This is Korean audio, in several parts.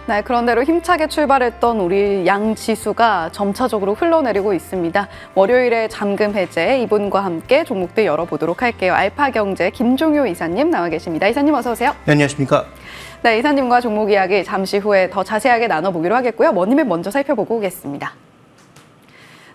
네, 그런대로 힘차게 출발했던 우리 양 지수가 점차적으로 흘러내리고 있습니다. 월요일에 잠금 해제 이분과 함께 종목들 열어보도록 할게요. 알파경제 김종효 이사님 나와 계십니다. 이사님 어서 오세요. 네, 안녕하십니까. 네, 이사님과 종목 이야기 잠시 후에 더 자세하게 나눠보기로 하겠고요. 머니맵 먼저 살펴보고 오겠습니다.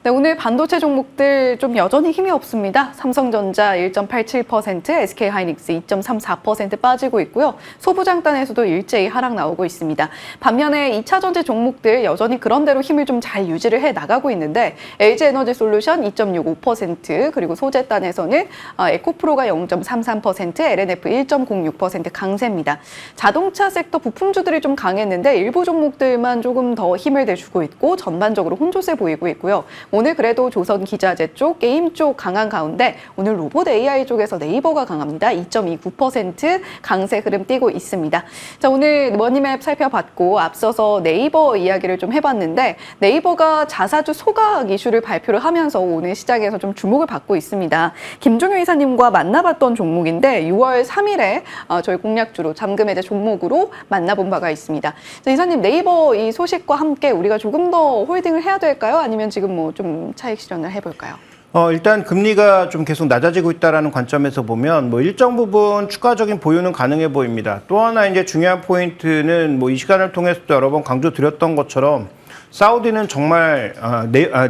네, 오늘 반도체 종목들 좀 여전히 힘이 없습니다. 삼성전자 1.87%, SK하이닉스 2.34% 빠지고 있고요. 소부장단에서도 일제히 하락 나오고 있습니다. 반면에 2차 전지 종목들 여전히 그런대로 힘을 좀 잘 유지를 해 나가고 있는데 LG에너지솔루션 2.65%, 그리고 소재단에서는 에코프로가 0.33%, LNF 1.06% 강세입니다. 자동차 섹터 부품주들이 좀 강했는데 일부 종목들만 조금 더 힘을 내주고 있고 전반적으로 혼조세 보이고 있고요. 오늘 그래도 조선 기자재 쪽, 게임 쪽 강한 가운데 오늘 로봇 AI 쪽에서 네이버가 강합니다. 2.29% 강세 흐름 띄고 있습니다. 자, 오늘 머니맵 살펴봤고 앞서서 네이버 이야기를 좀 해봤는데 네이버가 자사주 소각 이슈를 발표를 하면서 오늘 시장에서 좀 주목을 받고 있습니다. 김종효 이사님과 만나봤던 종목인데 6월 3일에 저희 공략주로 잠금 해제 종목으로 만나본 바가 있습니다. 자, 이사님 네이버 이 소식과 함께 우리가 조금 더 홀딩을 해야 될까요? 아니면 지금 뭐 좀 차익 실현을 해볼까요? 일단 금리가 좀 계속 낮아지고 있다는 관점에서 보면 일정 부분 추가적인 보유는 가능해 보입니다. 또 하나 이제 중요한 포인트는 이 시간을 통해서도 여러 번 강조드렸던 것처럼 사우디는 정말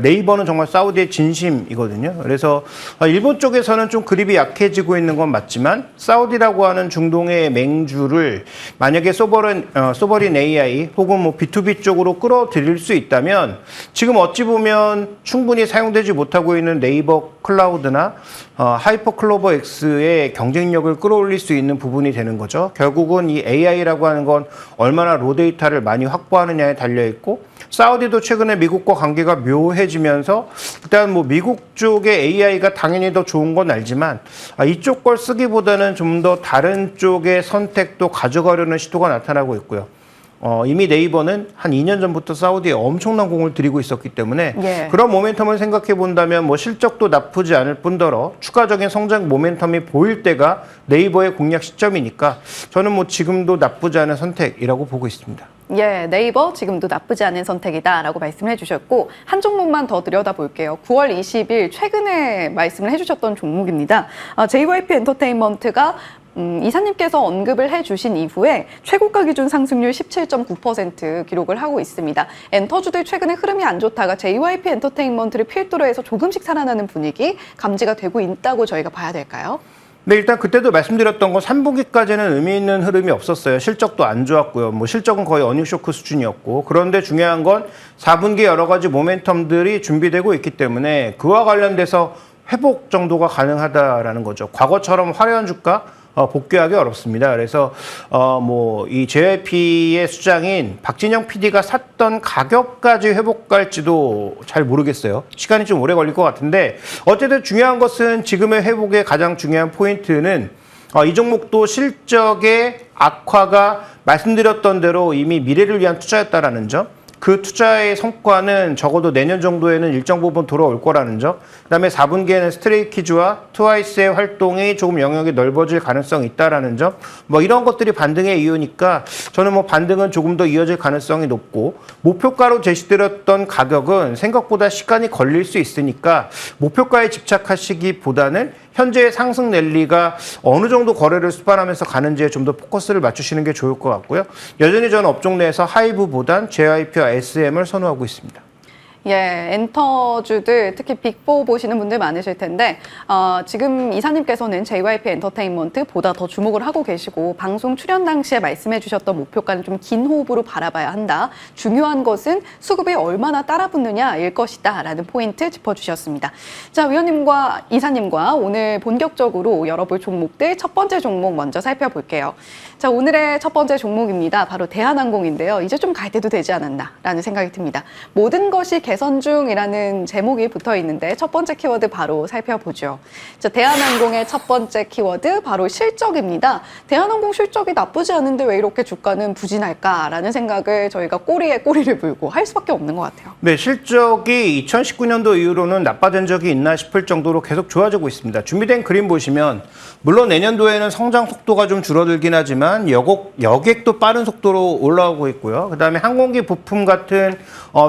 네이버는 정말 사우디의 진심이거든요. 그래서 일본 쪽에서는 좀 그립이 약해지고 있는 건 맞지만 사우디라고 하는 중동의 맹주를 만약에 소버린 AI 혹은 B2B 쪽으로 끌어들일 수 있다면 지금 어찌 보면 충분히 사용되지 못하고 있는 네이버 클라우드나 하이퍼클로버 X의 경쟁력을 끌어올릴 수 있는 부분이 되는 거죠. 결국은 이 AI라고 하는 건 얼마나 로데이터를 많이 확보하느냐에 달려 있고 사우디도 최근에 미국과 관계가 묘해지면서 일단 미국 쪽의 AI가 당연히 더 좋은 건 알지만 이쪽 걸 쓰기보다는 좀 더 다른 쪽의 선택도 가져가려는 시도가 나타나고 있고요. 이미 네이버는 한 2년 전부터 사우디에 엄청난 공을 들이고 있었기 때문에 그런 모멘텀을 생각해 본다면 실적도 나쁘지 않을 뿐더러 추가적인 성장 모멘텀이 보일 때가 네이버의 공략 시점이니까 저는 지금도 나쁘지 않은 선택이라고 보고 있습니다. 예, 네이버 지금도 나쁘지 않은 선택이다라고 말씀을 해주셨고 한 종목만 더 들여다볼게요. 9월 20일 최근에 말씀을 해주셨던 종목입니다. JYP 엔터테인먼트가 이사님께서 언급을 해주신 이후에 최고가 기준 상승률 17.9% 기록을 하고 있습니다. 엔터주들 최근에 흐름이 안 좋다가 JYP 엔터테인먼트를 필두로 해서 조금씩 살아나는 분위기 감지가 되고 있다고 저희가 봐야 될까요? 네, 일단 그때도 말씀드렸던 건 3분기까지는 의미 있는 흐름이 없었어요. 실적도 안 좋았고요. 실적은 거의 어닝쇼크 수준이었고. 그런데 중요한 건 4분기 여러 가지 모멘텀들이 준비되고 있기 때문에 그와 관련돼서 회복 정도가 가능하다라는 거죠. 과거처럼 화려한 주가 복귀하기 어렵습니다. 그래서 이 JYP의 수장인 박진영 PD가 샀던 가격까지 회복할지도 잘 모르겠어요. 시간이 좀 오래 걸릴 것 같은데 어쨌든 중요한 것은 지금의 회복의 가장 중요한 포인트는 이 종목도 실적의 악화가 말씀드렸던 대로 이미 미래를 위한 투자였다라는 점. 그 투자의 성과는 적어도 내년 정도에는 일정 부분 돌아올 거라는 점. 그다음에 4분기에는 스트레이키즈와 트와이스의 활동이 조금 영역이 넓어질 가능성이 있다라는 점. 이런 것들이 반등의 이유니까 저는 반등은 조금 더 이어질 가능성이 높고 목표가로 제시드렸던 가격은 생각보다 시간이 걸릴 수 있으니까 목표가에 집착하시기보다는 현재의 상승 랠리가 어느 정도 거래를 수반하면서 가는지에 좀 더 포커스를 맞추시는 게 좋을 것 같고요. 여전히 저는 업종 내에서 하이브보단 JYP와 SM을 선호하고 있습니다. 예, 엔터주들 특히 빅4 보시는 분들 많으실 텐데 지금 이사님께서는 JYP 엔터테인먼트보다 더 주목을 하고 계시고 방송 출연 당시에 말씀해 주셨던 목표가는 좀 긴 호흡으로 바라봐야 한다. 중요한 것은 수급이 얼마나 따라붙느냐일 것이다 라는 포인트 짚어주셨습니다. 자, 위원님과 이사님과 오늘 본격적으로 열어볼 종목들 첫 번째 종목 먼저 살펴볼게요. 자, 오늘의 첫 번째 종목입니다. 바로 대한항공인데요. 이제 좀 갈 때도 되지 않았나 라는 생각이 듭니다. 모든 것이 개선 중이라는 제목이 붙어 있는데 첫 번째 키워드 바로 살펴보죠. 자, 대한항공의 첫 번째 키워드 바로 실적입니다. 대한항공 실적이 나쁘지 않은데 왜 이렇게 주가는 부진할까라는 생각을 저희가 꼬리에 꼬리를 물고 할 수밖에 없는 것 같아요. 네, 실적이 2019년도 이후로는 나빠진 적이 있나 싶을 정도로 계속 좋아지고 있습니다. 준비된 그림 보시면 물론 내년도에는 성장 속도가 좀 줄어들긴 하지만 여객도 빠른 속도로 올라오고 있고요. 그다음에 항공기 부품 같은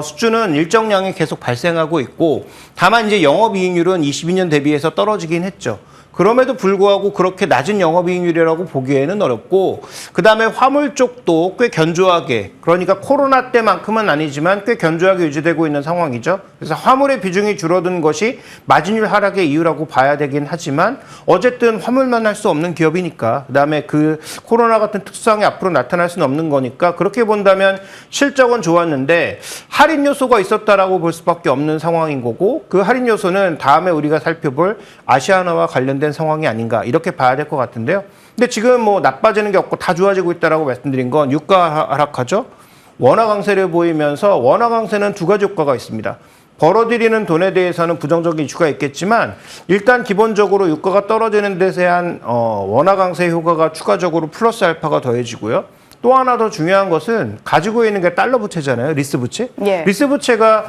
수주는 일정량이 계속 발생하고 있고 다만 이제 영업이익률은 22년 대비해서 떨어지긴 했죠. 그럼에도 불구하고 그렇게 낮은 영업이익률이라고 보기에는 어렵고 그다음에 화물 쪽도 꽤 견조하게 그러니까 코로나 때만큼은 아니지만 꽤 견조하게 유지되고 있는 상황이죠. 그래서 화물의 비중이 줄어든 것이 마진율 하락의 이유라고 봐야 되긴 하지만 어쨌든 화물만 할 수 없는 기업이니까 그다음에 그 코로나 같은 특수상이 앞으로 나타날 수는 없는 거니까 그렇게 본다면 실적은 좋았는데 할인 요소가 있었다라고 볼 수밖에 없는 상황인 거고 그 할인 요소는 다음에 우리가 살펴볼 아시아나와 관련된 상황이 아닌가 이렇게 봐야 될 것 같은데요. 근데 지금 뭐 나빠지는 게 없고 다 좋아지고 있다라고 말씀드린 건 유가 하락하죠. 원화 강세를 보이면서 원화 강세는 두 가지 효과가 있습니다. 벌어들이는 돈에 대해서는 부정적인 이슈가 있겠지만 일단 기본적으로 유가가 떨어지는 데 대한 원화 강세 효과가 추가적으로 플러스 알파가 더해지고요. 또 하나 더 중요한 것은 가지고 있는 게 달러 부채잖아요. 리스 부채. 예. 리스 부채가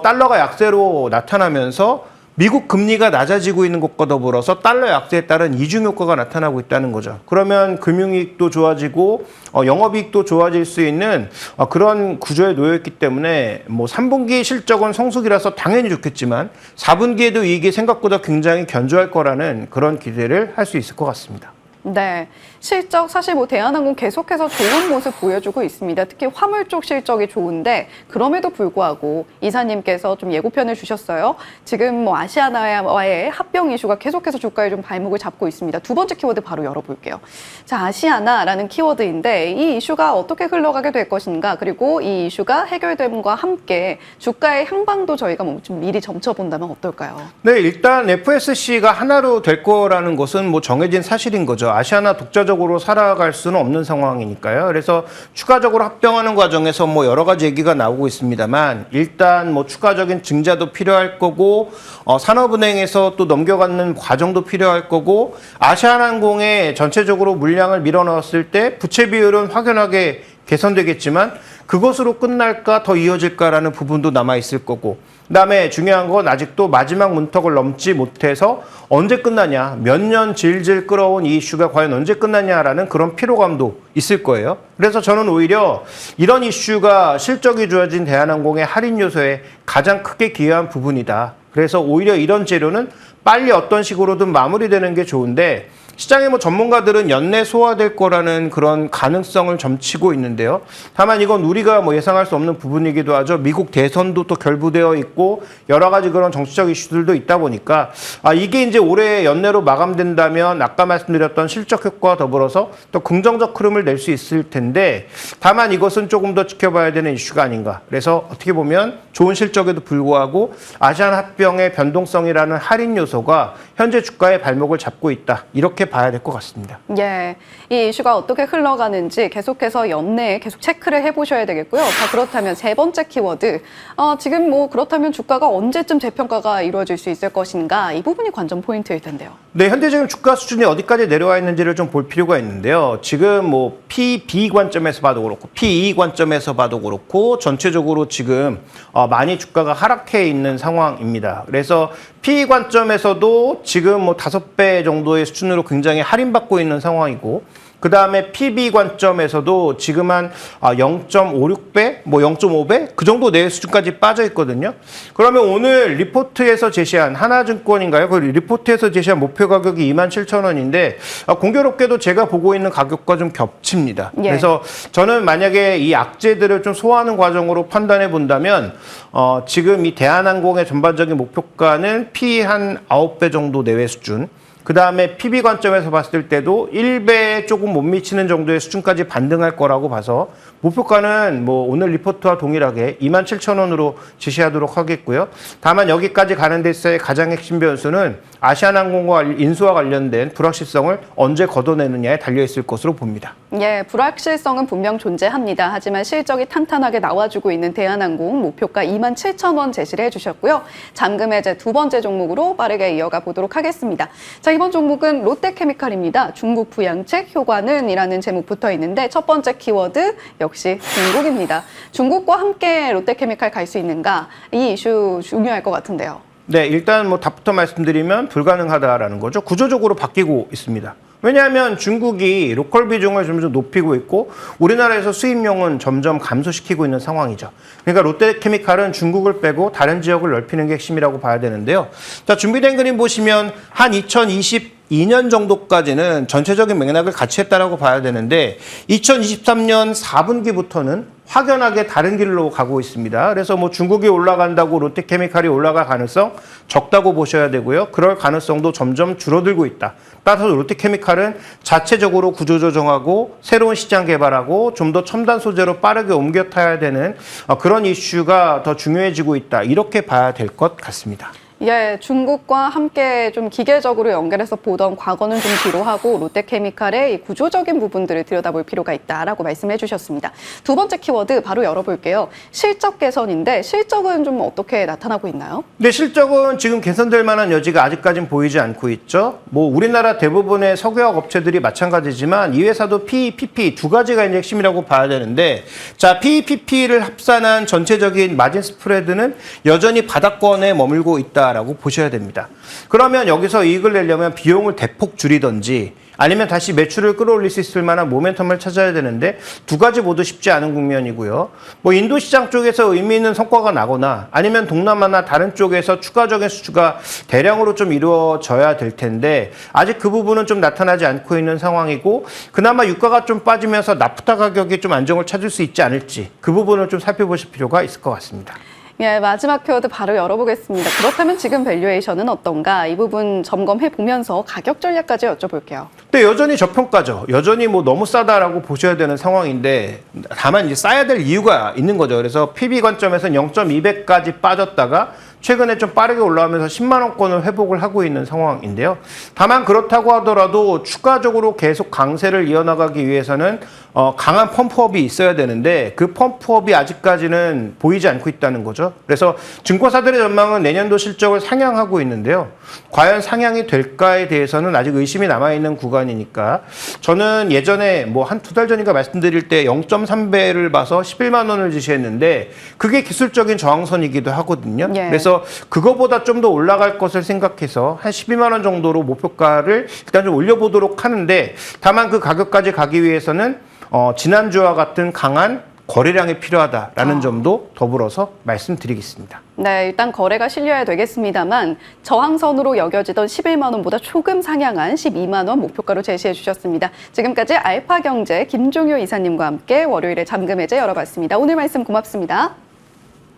달러가 약세로 나타나면서 미국 금리가 낮아지고 있는 것과 더불어서 달러 약세에 따른 이중 효과가 나타나고 있다는 거죠. 그러면 금융이익도 좋아지고 영업이익도 좋아질 수 있는 그런 구조에 놓여 있기 때문에 뭐 3분기 실적은 성숙이라서 당연히 좋겠지만 4분기에도 이익이 생각보다 굉장히 견조할 거라는 그런 기대를 할 수 있을 것 같습니다. 네, 실적 사실 뭐 대한항공 계속해서 좋은 모습 보여주고 있습니다. 특히 화물 쪽 실적이 좋은데 그럼에도 불구하고 이사님께서 좀 예고편을 주셨어요. 지금 뭐 아시아나와의 합병 이슈가 계속해서 주가에 좀 발목을 잡고 있습니다. 두 번째 키워드 바로 열어볼게요. 자, 아시아나라는 키워드인데 이 이슈가 어떻게 흘러가게 될 것인가 그리고 이 이슈가 해결됨과 함께 주가의 향방도 저희가 뭐 좀 미리 점쳐본다면 어떨까요? 네, 일단 FSC가 하나로 될 거라는 것은 뭐 정해진 사실인 거죠. 아시아나 독자적으로 살아갈 수는 없는 상황이니까요. 그래서 추가적으로 합병하는 과정에서 뭐 여러 가지 얘기가 나오고 있습니다만 일단 뭐 추가적인 증자도 필요할 거고 산업은행에서 또 넘겨가는 과정도 필요할 거고 아시아나항공에 전체적으로 물량을 밀어넣었을 때 부채 비율은 확연하게 개선되겠지만 그것으로 끝날까 더 이어질까라는 부분도 남아있을 거고 그다음에 중요한 건 아직도 마지막 문턱을 넘지 못해서 언제 끝나냐 몇 년 질질 끌어온 이 이슈가 과연 언제 끝나냐라는 그런 피로감도 있을 거예요. 그래서 저는 오히려 이런 이슈가 실적이 좋아진 대한항공의 할인 요소에 가장 크게 기여한 부분이다. 그래서 오히려 이런 재료는 빨리 어떤 식으로든 마무리되는 게 좋은데 시장의 뭐 전문가들은 연내 소화될 거라는 그런 가능성을 점치고 있는데요. 다만 이건 우리가 뭐 예상할 수 없는 부분이기도 하죠. 미국 대선도 또 결부되어 있고 여러 가지 그런 정치적 이슈들도 있다 보니까 이게 이제 올해 연내로 마감된다면 아까 말씀드렸던 실적 효과와 더불어서 또 긍정적 흐름을 낼 수 있을 텐데 다만 이것은 조금 더 지켜봐야 되는 이슈가 아닌가. 그래서 어떻게 보면 좋은 실적에도 불구하고 아시안 합병의 변동성이라는 할인 요소가 현재 주가의 발목을 잡고 있다. 이렇게 봐야 될 것 같습니다. 예, 이 이슈가 어떻게 흘러가는지 계속해서 연내에 계속 체크를 해보셔야 되겠고요. 자, 그렇다면 세 번째 키워드. 지금 뭐 그렇다면 주가가 언제쯤 재평가가 이루어질 수 있을 것인가 이 부분이 관전 포인트일 텐데요. 네, 현재 지금 주가 수준이 어디까지 내려와 있는지를 좀 볼 필요가 있는데요. 지금 뭐 PB 관점에서 봐도 그렇고 PE 관점에서 봐도 그렇고 전체적으로 지금 많이 주가가 하락해 있는 상황입니다. 그래서 PE 관점에서도 지금 뭐 5배 정도의 수준으로 굉장히 할인받고 있는 상황이고 그 다음에 PB 관점에서도 지금 한 0.56배, 뭐 0.5배 그 정도 내 수준까지 빠져 있거든요. 그러면 오늘 리포트에서 제시한 하나증권인가요? 그 리포트에서 제시한 목표 가격이 27,000원인데 공교롭게도 제가 보고 있는 가격과 좀 겹칩니다. 예. 그래서 저는 만약에 이 악재들을 좀 소화하는 과정으로 판단해 본다면 지금 이 대한항공의 전반적인 목표가는 PE 한 9배 정도 내외 수준. 그 다음에 PB 관점에서 봤을 때도 1배에 조금 못 미치는 정도의 수준까지 반등할 거라고 봐서 목표가는 뭐 오늘 리포트와 동일하게 27,000원으로 지시하도록 하겠고요. 다만 여기까지 가는 데서의 가장 핵심 변수는 아시아나항공과 인수와 관련된 불확실성을 언제 걷어내느냐에 달려있을 것으로 봅니다. 예, 불확실성은 분명 존재합니다. 하지만 실적이 탄탄하게 나와주고 있는 대한항공 목표가 27,000원 제시를 해주셨고요. 잠금 해제 두 번째 종목으로 빠르게 이어가 보도록 하겠습니다. 자, 이번 종목은 롯데케미칼입니다. 중국 부양책 효과는이라는 제목 붙어 있는데 첫 번째 키워드 역시 중국입니다. 중국과 함께 롯데케미칼 갈 수 있는가? 이 이슈 중요할 것 같은데요. 네, 일단 뭐 답부터 말씀드리면 불가능하다라는 거죠. 구조적으로 바뀌고 있습니다. 왜냐하면 중국이 로컬 비중을 점점 높이고 있고 우리나라에서 수입용은 점점 감소시키고 있는 상황이죠. 그러니까 롯데케미칼은 중국을 빼고 다른 지역을 넓히는 게 핵심이라고 봐야 되는데요. 자, 준비된 그림 보시면 한 2022년 정도까지는 전체적인 맥락을 같이 했다라고 봐야 되는데 2023년 4분기부터는 확연하게 다른 길로 가고 있습니다. 그래서 뭐 중국이 올라간다고 롯데케미칼이 올라갈 가능성 적다고 보셔야 되고요. 그럴 가능성도 점점 줄어들고 있다. 따라서 롯데케미칼은 자체적으로 구조조정하고 새로운 시장 개발하고 좀 더 첨단 소재로 빠르게 옮겨 타야 되는 그런 이슈가 더 중요해지고 있다. 이렇게 봐야 될 것 같습니다. 예, 중국과 함께 좀 기계적으로 연결해서 보던 과거는 좀 뒤로 하고 롯데케미칼의 이 구조적인 부분들을 들여다볼 필요가 있다라고 말씀해 주셨습니다. 두 번째 키워드 바로 열어볼게요. 실적 개선인데 실적은 좀 어떻게 나타나고 있나요? 네, 실적은 지금 개선될 만한 여지가 아직까지는 보이지 않고 있죠. 뭐 우리나라 대부분의 석유화학 업체들이 마찬가지지만 이 회사도 PE, PP 두 가지가 이제 핵심이라고 봐야 되는데 자, PE, PP를 합산한 전체적인 마진 스프레드는 여전히 바닥권에 머물고 있다. 라고 보셔야 됩니다. 그러면 여기서 이익을 내려면 비용을 대폭 줄이든지 아니면 다시 매출을 끌어올릴 수 있을 만한 모멘텀을 찾아야 되는데 두 가지 모두 쉽지 않은 국면이고요. 뭐 인도 시장 쪽에서 의미 있는 성과가 나거나 아니면 동남아나 다른 쪽에서 추가적인 수주가 대량으로 좀 이루어져야 될 텐데 아직 그 부분은 좀 나타나지 않고 있는 상황이고 그나마 유가가 좀 빠지면서 나프타 가격이 좀 안정을 찾을 수 있지 않을지 그 부분을 좀 살펴보실 필요가 있을 것 같습니다. 예, 마지막 키워드 바로 열어보겠습니다. 그렇다면 지금 밸류에이션은 어떤가? 이 부분 점검해 보면서 가격 전략까지 여쭤볼게요. 네, 여전히 저평가죠. 여전히 뭐 너무 싸다라고 보셔야 되는 상황인데 다만 이제 싸야 될 이유가 있는 거죠. 그래서 PB 관점에서는 0.2배까지 빠졌다가 최근에 좀 빠르게 올라오면서 10만 원권을 회복을 하고 있는 상황인데요. 다만 그렇다고 하더라도 추가적으로 계속 강세를 이어나가기 위해서는 강한 펌프업이 있어야 되는데 그 펌프업이 아직까지는 보이지 않고 있다는 거죠. 그래서 증권사들의 전망은 내년도 실적을 상향하고 있는데요. 과연 상향이 될까에 대해서는 아직 의심이 남아있는 구간이니까 저는 예전에 뭐 한 두 달 전인가 말씀드릴 때 0.3배를 봐서 11만 원을 지시했는데 그게 기술적인 저항선이기도 하거든요. 예. 그래서 그거보다 좀 더 올라갈 것을 생각해서 한 12만 원 정도로 목표가를 일단 좀 올려보도록 하는데 다만 그 가격까지 가기 위해서는 지난주와 같은 강한 거래량이 필요하다라는 점도 더불어서 말씀드리겠습니다. 네, 일단 거래가 실려야 되겠습니다만 저항선으로 여겨지던 11만 원보다 조금 상향한 12만 원 목표가로 제시해 주셨습니다. 지금까지 알파경제 김종효 이사님과 함께 월요일에 잠금 해제 열어봤습니다. 오늘 말씀 고맙습니다.